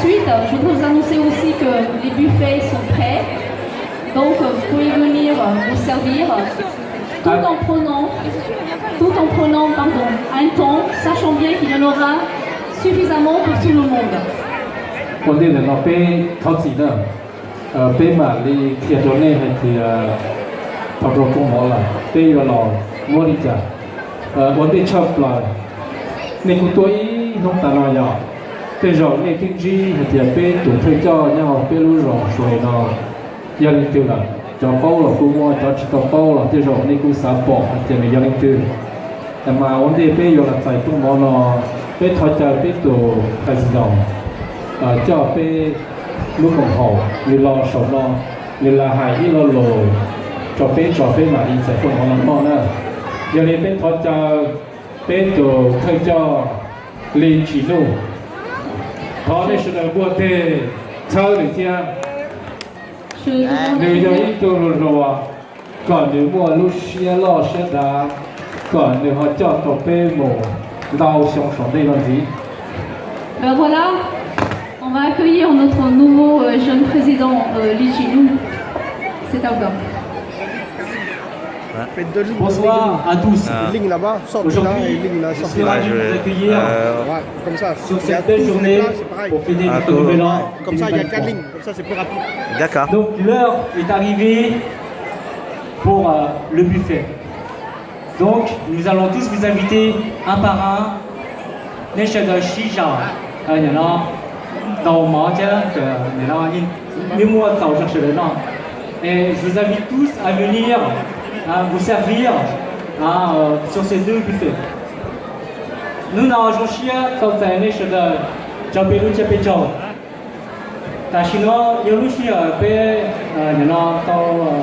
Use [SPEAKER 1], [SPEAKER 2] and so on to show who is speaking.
[SPEAKER 1] suite, je voudrais vous annoncer aussi que les buffets sont prêts. Donc vous pouvez venir vous servir tout en prenant un temps, sachant bien qu'il y en aura suffisamment pour tout le monde.
[SPEAKER 2] วันนี้เราไปทอดสีเนอะไปมาลีเทียโดเน่ให้ที่ทอดโรกุ้งหม้อละไปยอลองมัวดิจ่าวันนี้ชอบปลาในกุตัวอีน้องตาลอยไปรอในทิ้งจีให้ที่ไปตัวเพื่อเจ้าเนี่ยไปรู้รอสวยนอยันติวละจอเป้าหรอกูมัวจอชิตอเป้าหรอที่รอในกูสาปอกจะไม่ยันติวแต่มาวันนี้ไปยอลใส่ตุ้งหม้อนอไปทอดจ่าไปตัวไก่สีดองcho pe lúc đồng hồ như lo sầu lo như là hài như lo lồ cho pe mà đi sẽ không có làm ngon nữa giờ này pe thoát cho pe tổ thay cho lên chỉ nụ thoát đây sẽ là mua tê chơi được chưa nếu giờ ít tôi rồi còn nếu mua lúc xe lo xe đá còn nếu họ cho tổ pe mổ đau sống sống đây làm gì
[SPEAKER 1] Ben voilà. On va accueillir notre nouveau jeune président Lee Ji-lou. C'est à vous.
[SPEAKER 3] Bonsoir à tous.
[SPEAKER 4] Aujourd'hui,
[SPEAKER 3] je suis ravi de vous accueillir sur cette belle journée pour fêter notre nouvel an.
[SPEAKER 4] Comme ça, il y a 4 lignes, comme ça c'est plus rapide.
[SPEAKER 5] D'accord.
[SPEAKER 3] Donc l'heure est arrivée pour le buffet. Donc nous allons tous vous inviter un par un. Et je vous invite tous à venir vous servir sur ces deux buffets. Nous n'avons pas comme ça, nous sommes